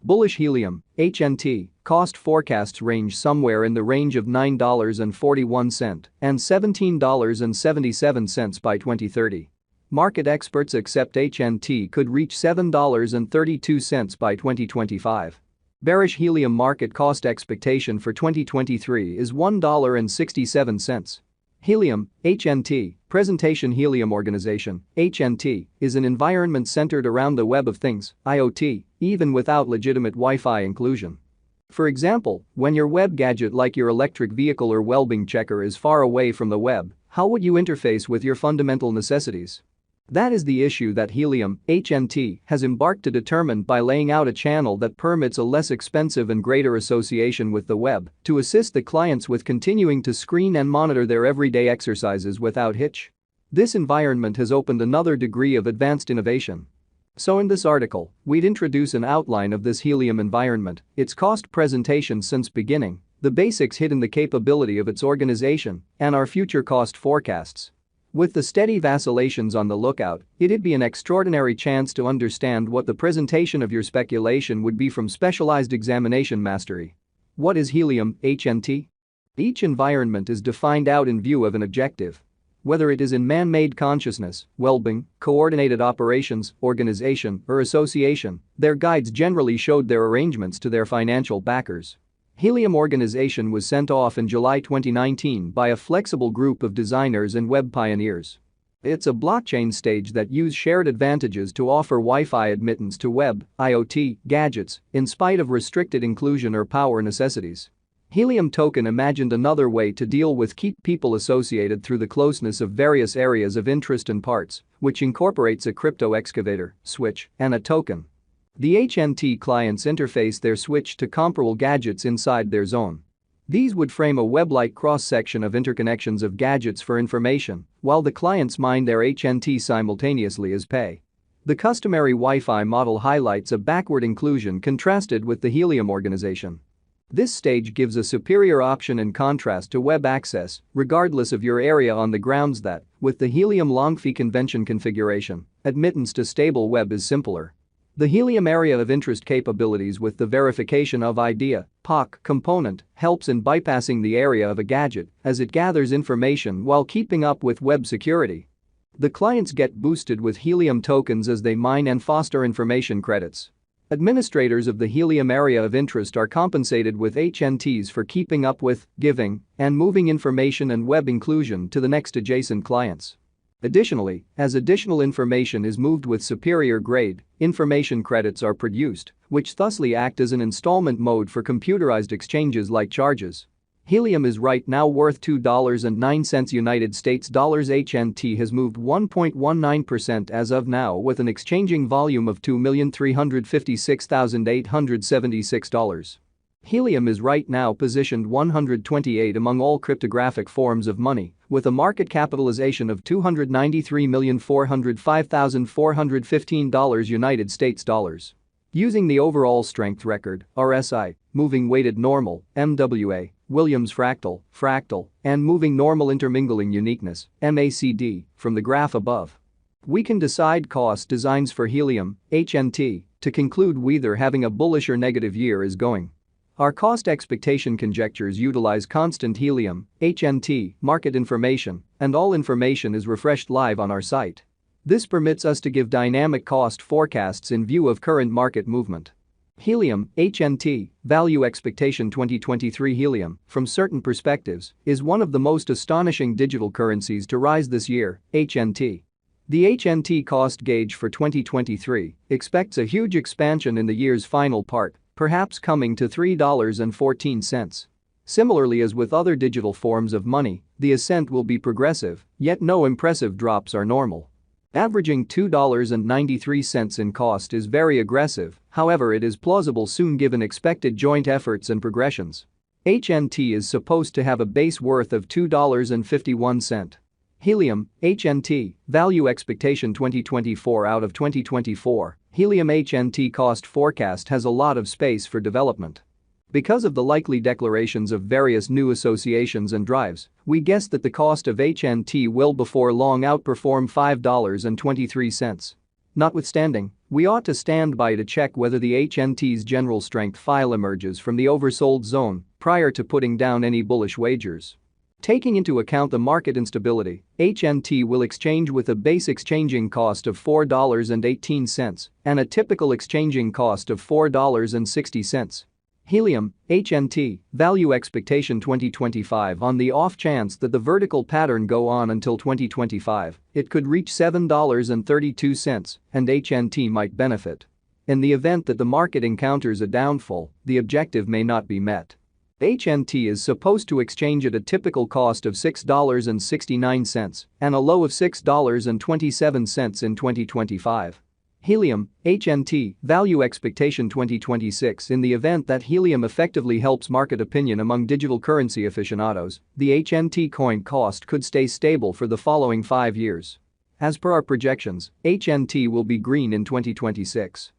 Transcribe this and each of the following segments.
Bullish helium, HNT, cost forecasts range somewhere in the range of $9.41 and $17.77 by 2030. Market experts accept HNT could reach $7.32 by 2025. Bearish helium market cost expectation for 2023 is $1.67. Helium, HNT, Presentation Helium Organization, HNT, is an environment centered around the Web of Things, IoT, even without legitimate Wi-Fi inclusion. For example, when your web gadget like your electric vehicle or well-being checker is far away from the web, how would you interface with your fundamental necessities? That is the issue that Helium, HNT, has embarked to determine by laying out a channel that permits a less expensive and greater association with the web to assist the clients with continuing to screen and monitor their everyday exercises without hitch. This environment has opened another degree of advanced innovation. So in this article, we'd introduce an outline of this Helium environment, its cost presentation since beginning, the basics hidden the capability of its organization, and our future cost forecasts. With the steady vacillations on the lookout, it'd be an extraordinary chance to understand what the presentation of your speculation would be from specialized examination mastery. What is Helium, HNT? Each environment is defined out in view of an objective. Whether it is in man-made consciousness, well-being, coordinated operations, organization, or association, their guides generally showed their arrangements to their financial backers. Helium organization was sent off in July 2019 by a flexible group of designers and web pioneers. It's a blockchain stage that use shared advantages to offer Wi-Fi admittance to web, IoT, gadgets, in spite of restricted inclusion or power necessities. Helium token imagined another way to deal with keep people associated through the closeness of various areas of interest and parts, which incorporates a crypto excavator, switch, and a token. The HNT clients interface their switch to comparable gadgets inside their zone. These would frame a web-like cross-section of interconnections of gadgets for information, while the clients mine their HNT simultaneously as pay. The customary Wi-Fi model highlights a backward inclusion contrasted with the Helium organization. This stage gives a superior option in contrast to web access, regardless of your area on the grounds that, with the Helium long-fee convention configuration, admittance to stable web is simpler. The Helium area of interest capabilities with the verification of idea (POC) component helps in bypassing the area of a gadget as it gathers information while keeping up with web security. The clients get boosted with Helium tokens as they mine and foster information credits. Administrators of the Helium area of interest are compensated with HNTs for keeping up with, giving, and moving information and web inclusion to the next adjacent clients. Additionally, as additional information is moved with superior grade, information credits are produced, which thusly act as an installment mode for computerized exchanges like charges. Helium is right now worth $2.09 United States dollars. HNT has moved 1.19% as of now with an exchanging volume of $2,356,876. Helium is right now positioned 128 among all cryptographic forms of money, with a market capitalization of $293,405,415 United States dollars. Using the overall strength record, RSI, moving weighted normal, MWA, Williams fractal, and moving normal intermingling uniqueness, MACD, from the graph above. We can decide cost designs for Helium, HNT, to conclude whether having a bullish or negative year is going. Our cost expectation conjectures utilize constant Helium, HNT, market information, and all information is refreshed live on our site. This permits us to give dynamic cost forecasts in view of current market movement. Helium, HNT, value expectation 2023 Helium, from certain perspectives, is one of the most astonishing digital currencies to rise this year, HNT. The HNT cost gauge for 2023 expects a huge expansion in the year's final part, perhaps coming to $3.14. Similarly as with other digital forms of money, the ascent will be progressive, yet no impressive drops are normal. Averaging $2.93 in cost is very aggressive, however it is plausible soon given expected joint efforts and progressions. HNT is supposed to have a base worth of $2.51. Helium, HNT, value expectation 2024 out of 2024, Helium HNT cost forecast has a lot of space for development. Because of the likely declarations of various new associations and drives, we guess that the cost of HNT will before long outperform $5.23. Notwithstanding, we ought to stand by to check whether the HNT's general strength file emerges from the oversold zone prior to putting down any bullish wagers. Taking into account the market instability, HNT will exchange with a base exchanging cost of $4.18 and a typical exchanging cost of $4.60. Helium, HNT, value expectation 2025. On the off chance that the vertical pattern go on until 2025, it could reach $7.32 and HNT might benefit. In the event that the market encounters a downfall, the objective may not be met. HNT is supposed to exchange at a typical cost of $6.69 and a low of $6.27 in 2025. Helium, HNT, value expectation 2026. In the event that helium effectively helps market opinion among digital currency aficionados, the HNT coin cost could stay stable for the following 5 years. As per our projections, HNT will be green in 2026.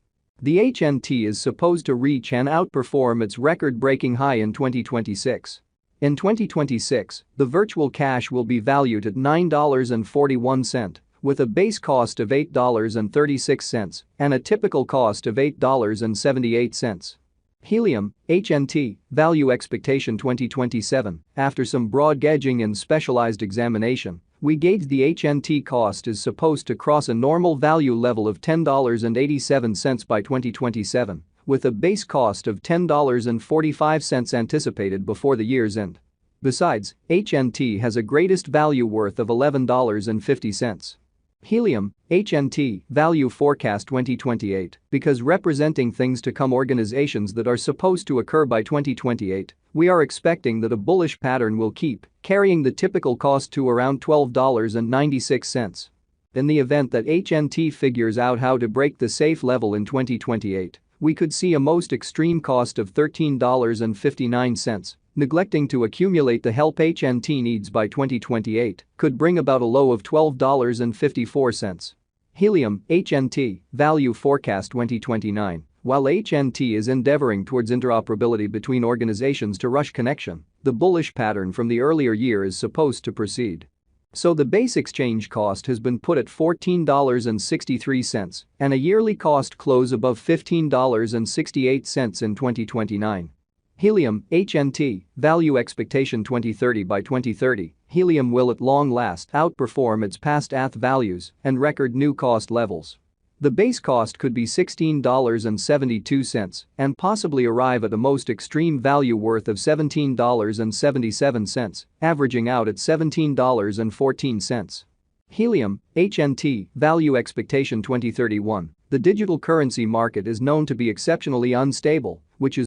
The HNT is supposed to reach and outperform its record-breaking high in 2026. In 2026, the virtual cash will be valued at $9.41, with a base cost of $8.36 and a typical cost of $8.78. Helium, HNT, value expectation 2027. After some broad gauging and specialized examination, we gauge the HNT cost is supposed to cross a normal value level of $10.87 by 2027, with a base cost of $10.45 anticipated before the year's end. Besides, HNT has a greatest value worth of $11.50. Helium, HNT, value forecast 2028. Because representing things to come organizations that are supposed to occur by 2028, we are expecting that a bullish pattern will keep carrying the typical cost to around $12.96. In the event that HNT figures out how to break the safe level in 2028, we could see a most extreme cost of $13.59. Neglecting to accumulate the help HNT needs by 2028 could bring about a low of $12.54. Helium, HNT, value forecast 2029. While HNT is endeavoring towards interoperability between organizations to rush connection, the bullish pattern from the earlier year is supposed to proceed. So the base exchange cost has been put at $14.63 and a yearly cost close above $15.68 in 2029. Helium, HNT, value expectation 2030. By 2030, helium will at long last outperform its past ATH values and record new cost levels. The base cost could be $16.72 and possibly arrive at a most extreme value worth of $17.77, averaging out at $17.14. Helium, HNT, value expectation 2031. The digital currency market is known to be exceptionally unstable, which is